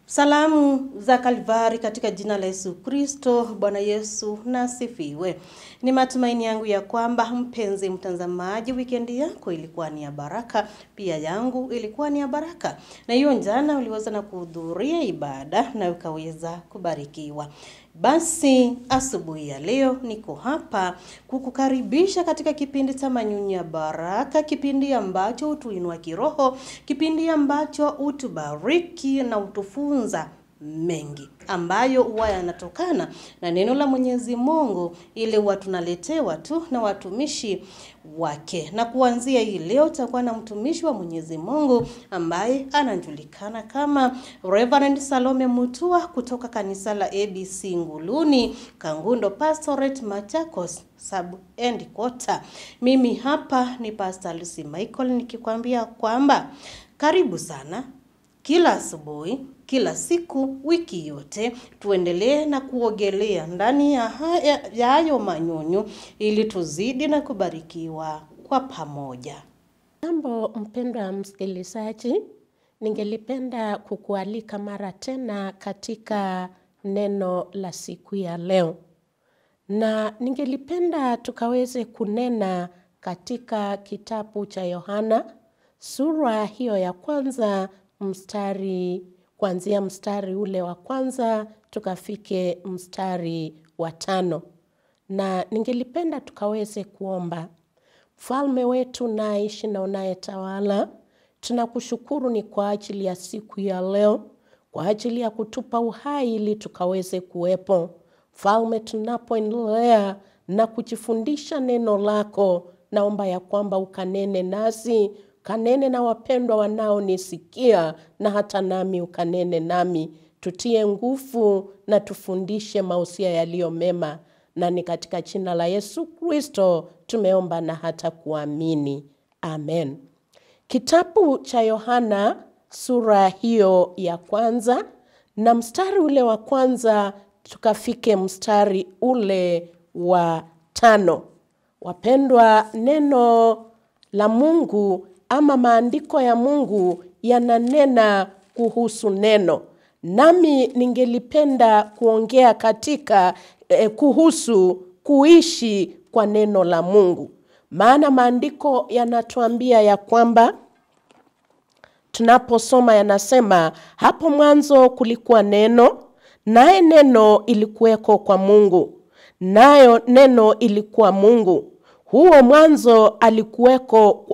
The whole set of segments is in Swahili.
Salamu za Kalvari katika jina la Yesu Kristo. Bwana Yesu na asifiwe. Ni matumaini yangu ya kwamba mpenzi mtazamaji, wikendi yako ilikuwa ni ya baraka, pia yangu ilikuwa ni ya baraka. Na hiyo jana uliweza na kuhudhuria ibada na ukaweza kubarikiwa. Basi asubuhi ya leo niko hapa kukukaribisha katika kipindi cha Manyunyu ya Baraka, kipindi ambacho utuinua kiroho, kipindi ambacho utubariki na utufunza mengi ambayo huwa yanatokana na neno la Mwenyezi Mungu, ile watu tunaletewa tu na watumishi wake. Na kuanzia hii leo tutakuwa na mtumishi wa Mwenyezi Mungu ambaye anajulikana kama Reverend Salome Mutua kutoka kanisa la ABC Nguluni, Kangundo Pastorate, Machakos Sub and Quarter. Mimi hapa ni Pastor Lucy Michael nikikwambia kwamba karibu sana kila asubuhi, kila siku, wiki yote, tuendelee na kuogelea ndani ya hayo manyunyu ili tuzidi na kubarikiwa kwa pamoja. Jambo mpendwa msikilizaji, ningelipenda kukualika mara tena katika neno la siku ya leo. Na ningelipenda tukaweze kunena katika kitabu cha Yohana, sura hiyo ya kwanza, kuanzia mstari ule wa kwanza tukafike mstari wa 5. Na ningelipenda tukaweze kuomba. Mfalme wetu naishi na unayetawala, tunakushukuru ni kwa ajili ya siku ya leo, kwa ajili ya kutupa uhai ili tukaweze kuwepo. Mfalme, tunapoendelea na kujifundisha neno lako, naomba ya kwamba ukanene nasi, kanene na wapendwa wanaonisikia, na hata nami ukanene nami. Tutie nguvu na tufundishe mausia yaliyo mema. Na ni katika jina la Yesu Kristo tumeomba na hata kuamini. Amen. Kitabu cha Yohana sura hiyo ya kwanza na mstari ule wa kwanza tukafike mstari ule wa 5. Wapendwa, neno la Mungu ama maandiko ya Mungu yananena kuhusu neno. Nami ningelipenda kuongea katika kuhusu kuishi kwa neno la Mungu. Maana maandiko yanatuambia ya kwamba, tunaposoma yanasema, hapo mwanzo kulikuwa neno, naye neno ilikuweko kwa Mungu, nayo neno ilikuwa Mungu. Huo mwanzo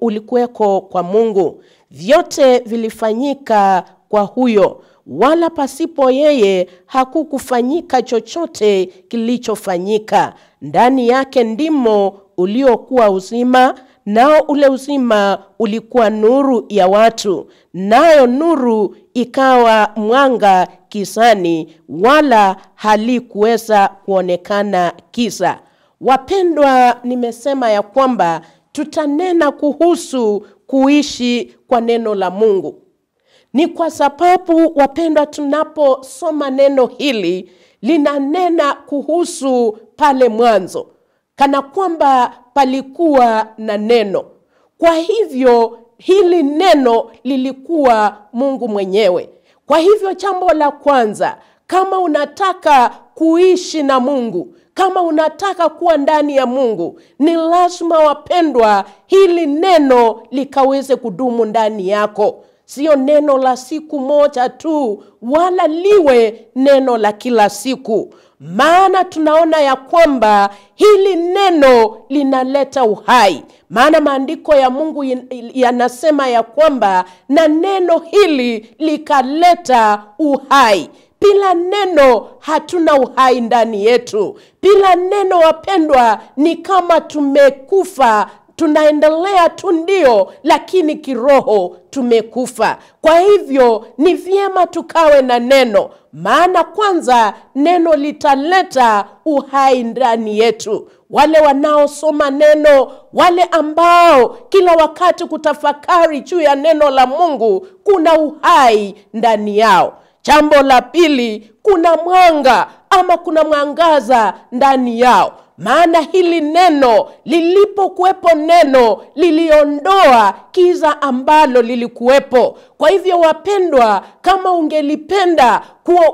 ulikuweko kwa Mungu. Vyote vilifanyika kwa huyo, wala pasipo yeye hakukufanyika chochote kilichofanyika. Ndani yake ndimo uliokuwa uzima, nao ule uzima ulikuwa nuru ya watu. Nayo nuru ikawa mwanga gizani, wala halikuweza kuonekana giza. Wapendwa, nimesema ya kwamba tutanena kuhusu kuishi kwa neno la Mungu. Ni kwa sababu, wapendwa, tunaposoma neno hili linanena kuhusu pale mwanzo, kana kwamba palikuwa na neno. Kwa hivyo hili neno lilikuwa Mungu mwenyewe. Kwa hivyo jambo la kwanza, kama unataka kuishi na Mungu, kama unataka kuwa ndani ya Mungu, ni lazima, wapendwa, hili neno likaweze kudumu ndani yako. Sio neno la siku moja tu, wala liwe neno la kila siku. Maana tunaona ya kwamba hili neno linaleta uhai. Maana maandiko ya Mungu yanasema ya kwamba, na neno hili likaleta uhai. Bila neno hatuna uhai ndani yetu. Bila neno, wapendwa, ni kama tumekufa. Tunaendelea tu ndio, lakini kiroho tumekufa. Kwa hivyo ni vyema tukawe na neno. Maana kwanza neno litaleta uhai ndani yetu. Wale wanaosoma neno, wale ambao kila wakati kutafakari juu ya neno la Mungu, kuna uhai ndani yao. Jambo la pili, kuna mwanga ama kuna mwangaza ndani yao. Maana hili neno, lilipokuwepo neno, liliondoa kiza ambalo lilikuwepo. Kwa hivyo wapendwa, kama ungelipenda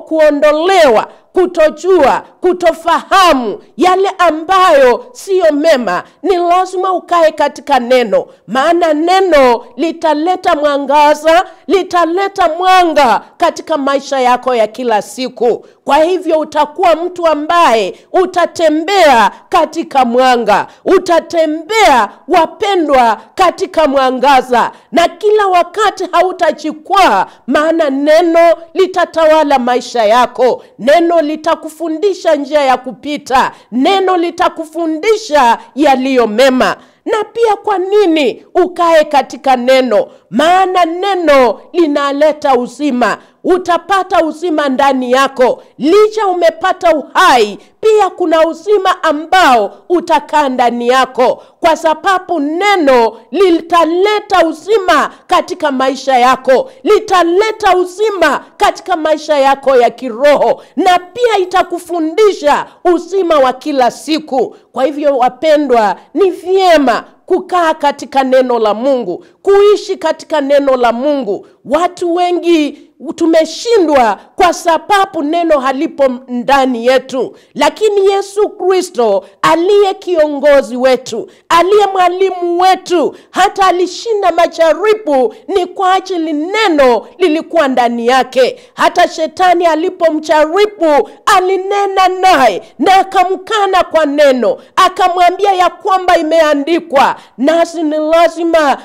kuondolewa, kutojua, kutofahamu yale ambayo siyo mema, ni lazima ukae katika neno. Maana neno litaleta mwangaza, litaleta mwanga katika maisha yako ya kila siku. Kwa hivyo utakuwa mtu ambaye utatembea katika mwanga. Utatembea wapendwa katika mwangaza. Na kila wakati hautajikwaa, maana neno litatawala maisha yako. Neno litakufundisha njia ya kupita. Neno litakufundisha yaliyo mema. Na pia kwa nini ukae katika neno? Maana neno linaleta uzima. Utapata uzima ndani yako. Licha umepata uhai, pia kuna uzima ambao utakaa ndani yako. Kwa sababu neno litaleta uzima katika maisha yako. Litaleta uzima katika maisha yako ya kiroho. Na pia itakufundisha uzima wa kila siku. Kwa hivyo wapendwa, ni vyema kukaa katika neno la Mungu, kuishi katika neno la Mungu. Watu wengi tumeshindwa kwa sababu neno halipo ndani yetu. Lakini Yesu Kristo aliye kiongozi wetu, aliye mwalimu wetu, hata alishinda majaribu ni kwa ajili neno lilikuwa ndani yake. Hata shetani alipomjaribu alinena naye na akamkana kwa neno, akamwambia ya kwamba imeandikwa. Nasi ni lazima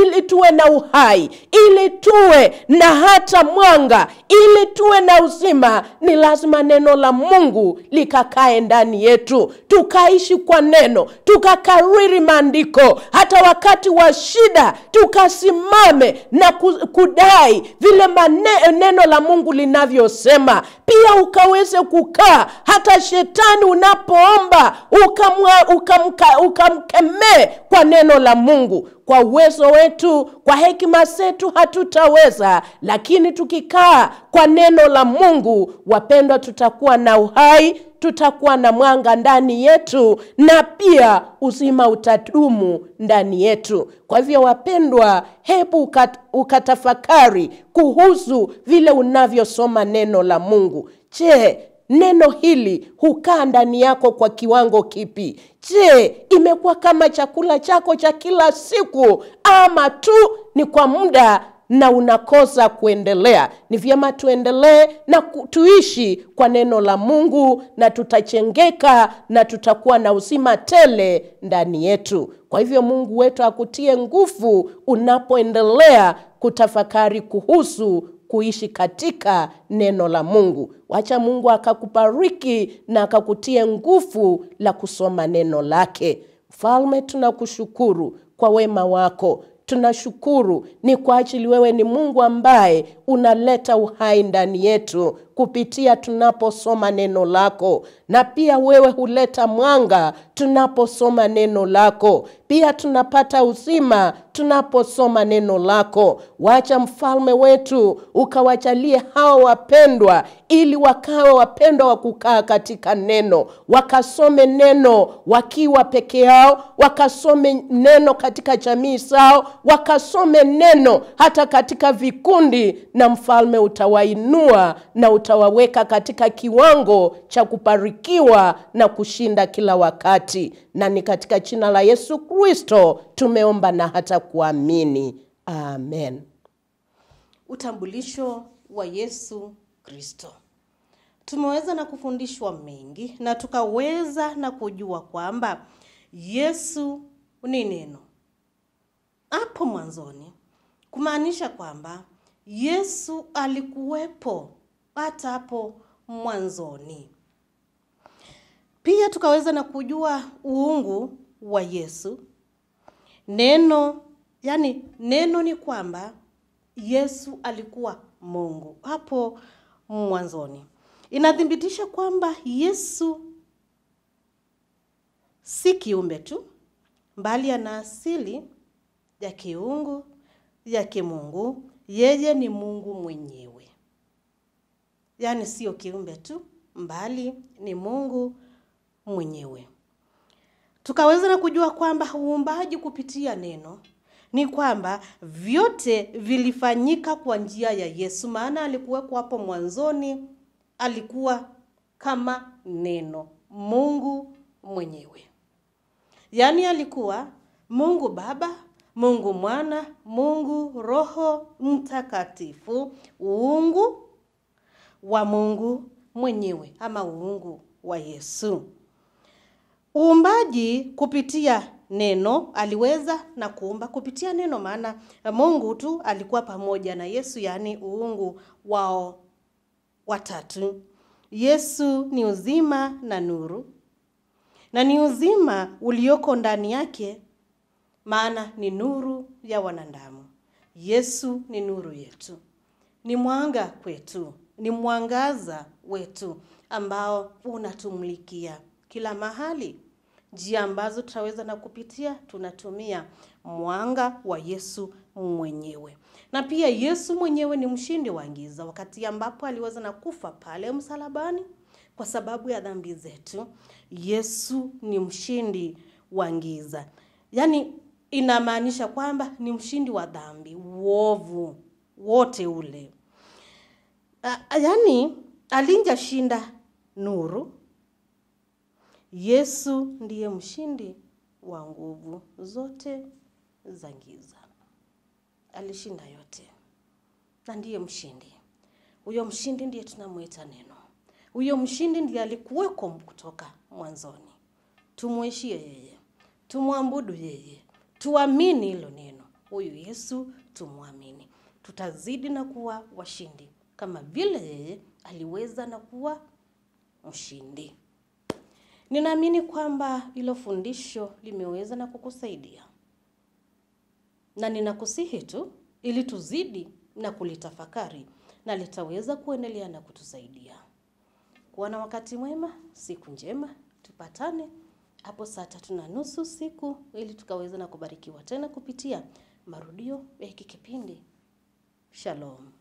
ili tuwe na uhai, ili tuwe na hata mwanga, ili tuwe na uzima, ni lazima neno la Mungu likakae ndani yetu. Tukaishi kwa neno, tukakariri maandiko, hata wakati wa shida tukasimame na kudai vile neno la Mungu linavyosema. Pia ukaweze kukaa hata shetani unapoomba ukamkemee kwa neno la Mungu. Kwa uwezo wetu, kwa hekima zetu hatutaweza, lakini tukikaa kwa neno la Mungu, wapendwa, tutakuwa na uhai, tutakuwa na mwanga ndani yetu, na pia uzima utadumu ndani yetu. Kwa hivyo wapendwa, hebu ukatafakari kuhusu vile unavyosoma neno la Mungu. Je, neno hili hukaa ndani yako kwa kiwango kipi? Je, imekuwa kama chakula chako cha kila siku, ama tu ni kwa muda na unakosa kuendelea? Ni vyema tuendelee na tuishi kwa neno la Mungu, na tutachengeka na tutakuwa na uzima tele ndani yetu. Kwa hivyo Mungu wetu akutie nguvu unapoendelea kutafakari kuhusu kuishi katika neno la Mungu. Wacha Mungu akakubariki na akakutie nguvu la kusoma neno lake. Mfalme, tunakushukuru kwa wema wako. Tunashukuru ni kwa ajili wewe ni Mungu ambaye unaleta uhai ndani yetu kupitia tunaposoma neno lako. Na pia wewe huleta mwanga tunaposoma neno lako. Pia tunapata uzima tunaposoma neno lako. Wacha Mfalme wetu ukawajalie hao wapendwa, ili wakawe wapendwa wa kukaa katika neno. Wakasome neno wakiwa peke yao, wakasome neno katika jamii zao, wakasome neno hata katika vikundi, na Mfalme utawainua na utawaweka katika kiwango cha kubarikiwa na kushinda kila wakati. Na ni katika jina la Yesu Kristo tumeomba na hata kuamini. Amen. Utambulisho wa Yesu Kristo. Tumeweza na kufundishwa mengi, na tukaweza na kujua kwamba Yesu ni neno hapo mwanzoni, kumaanisha kwamba Yesu alikuwepo hata hapo mwanzoni. Pia tukaweza na kujua uungu wa Yesu. Neno, yani neno ni kwamba Yesu alikuwa Mungu hapo mwanzoni. Inathibitisha kwamba Yesu si kiumbe tu, bali ana asili ya kiungu, ya kimungu. Yeye ni Mungu mwenyewe. Yani sio kiumbe tu, bali ni Mungu mwenyewe. Tukaweza na kujua kwamba uumbaji kupitia neno, ni kwamba vyote vilifanyika kwa njia ya Yesu, maana alikuweko hapo mwanzoni, alikuwa kama neno, Mungu mwenyewe. Yaani alikuwa Mungu Baba, Mungu Mwana, Mungu Roho Mtakatifu, uungu wa Mungu mwenyewe ama uungu wa Yesu. Uumbaji kupitia neno, aliweza na kuumba kupitia neno, maana Mungu tu alikuwa pamoja na Yesu, yaani uungu wao watatu. Yesu ni uzima na nuru, na ni uzima ulioko ndani yake, maana ni nuru ya wanadamu. Yesu ni nuru yetu, ni mwanga kwetu, ni mwangaza wetu ambao unatumulikia kila mahali. Njia ambazo tutaweza na kupitia, tunatumia mwanga wa Yesu mwenyewe. Na pia Yesu mwenyewe ni mshindi wa giza, wakati ambapo aliweza na kufa pale msalabani kwa sababu ya dhambi zetu. Yesu ni mshindi wa giza. Yaani inamaanisha kwamba ni mshindi wa dhambi, uovu wote ule. Yaani alinjashinda nuru. Yesu ndiye mshindi wa nguvu zote za giza. Alishinda yote na ndiye mshindi. Huyo mshindi ndiye tunamuita neno. Huyo mshindi ndiye alikuweko kutoka mwanzoni. Tumuishie yeye, tumwabudu yeye, tuamini hilo neno. Huyu Yesu tumuamini, tutazidi na kuwa washindi kama vile yeye aliweza na kuwa mshindi. Ninaamini kwamba hilo fundisho limeweza na kukusaidia, na ninakusihi tu ili tuzidi na kulitafakari, na litaweza kuendelea na kutusaidia. Kuwa na wakati mwema, siku njema, tupatane hapo saa 3:30 usiku ili tukaweza na kubarikiwa tena kupitia marudio ya hiki kipindi. Shalom.